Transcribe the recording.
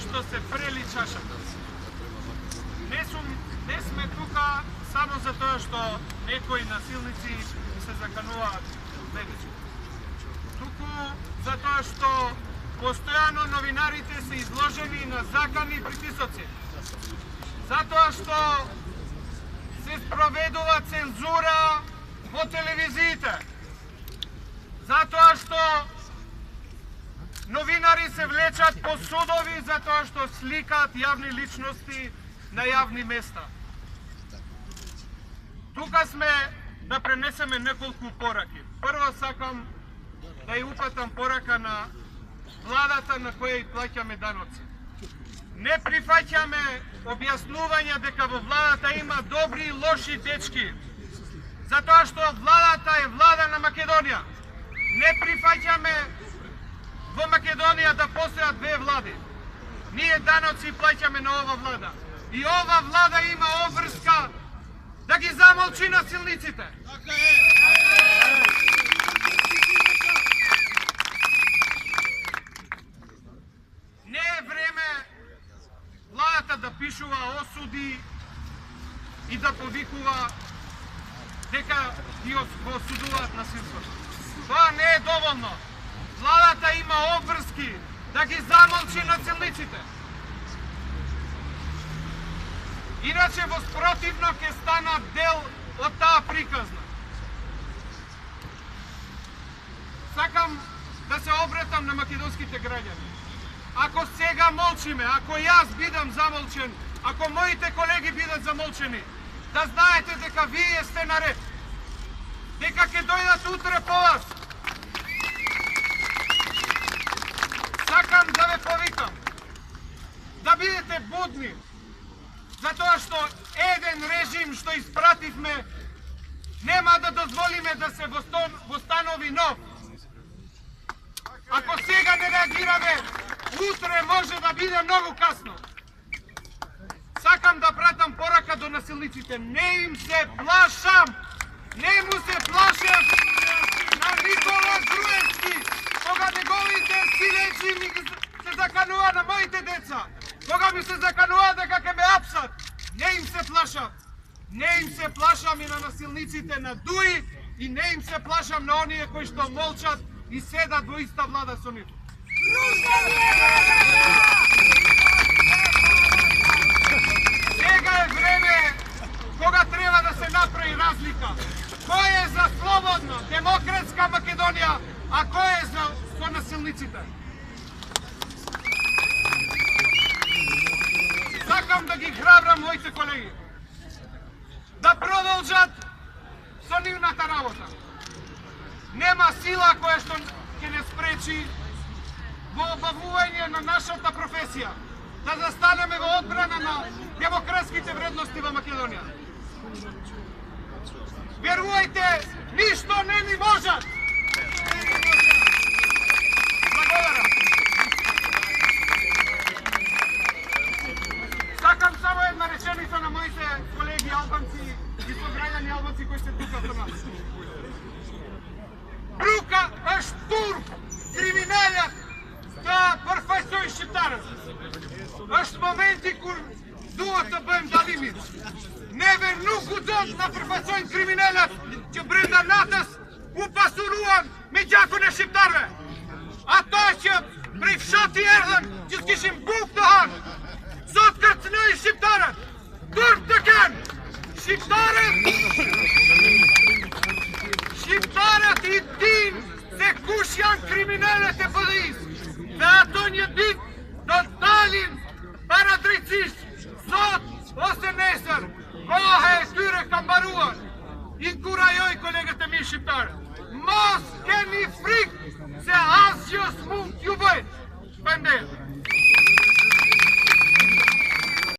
што се прели чашата. Не сме тука само затоа што некои насилници се закануваат бегачи. Туку затоа што постојано новинарите се изложени на закани и притисоци. Затоа што се спроведува цензура во телевизиите. Затоа што новинари се влечат по судови затоа што сликаат јавни личности на јавни места. Тука сме да пренесеме неколку пораки. Прво сакам да ја упатам порака на владата на која и плаќаме даноци. Не прифаќаме објаснување дека во владата има добри и лоши дечки, затоа што владата е влада на Македонија. Не прифаќаме во Македонија да постојат две влади. Ние даноци плаќаме на ова влада. И ова влада има обврска да ги замолчи насилниците. Не е време владата да пишува осуди и да повикува дека ги осудуваат насилството. Тоа не е доволно. Владата има обврски да ги замолчи насилниците. Иначе во спротивно ќе станат дел од таа приказна. Сакам да се обратам на македонските граѓани. Ако сега молчиме, ако јас бидам замолчен, ако моите колеги бидат замолчени, да знаете дека вие сте наред. Дека ќе дојдат утре по вас. Сакам да ве повикам да бидете будни, затоа што еден режим што испративме нема да дозволиме да се востанови нов. Ако сега не реагираме, утре може да биде многу касно. Сакам да пратам порака до насилниците. Не им се плашам! Не му се плашам на Никола Груевски, кога неговите силечи ми се заканува на моите деца, кога ми се заканува дека ќе ме апсат. Не им се плашам. Не им се плашам и на насилниците на ДУИ и не им се плашам на оние кои што молчат и седат во иста влада со нив. Сега е време кога треба да се направи разлика. Кој е за слободна, демократска Македонија, а кој е за со насилниците? Сакам да ги храбрам моите колеги да продолжат со нивната работа. Нема сила која што ќе не спречи во обавување на нашата професија, да застанеме во одбрана на демократските вредности во Македонија. Верувајте, ништо не ни можат! Благодарам. Сакам само една реченица на моите колеги албанци и сограѓани албанци кои се тука со нас. Брука еш турк, криминалјак, да професор шиптарец. Еш моменти кур дуата бъм далимит. Не вернуку дон на професор криминалјак, че бренда натас упасуруван меѓако на шиптарве. А тоа че превшати ердан, че скишим буфтахан, соткрцно и шиптарец. Турк такен, Шиптарят и тим се кушјан криминалите полис. Беатон je bit totalin paradricis, zot ose nesër, kohe e tyre kam baruar. Inkurajoj kolegët e mi shqiptarë, mos keni frikë se asgjë s'mund t'ju bëjt. Shpendel.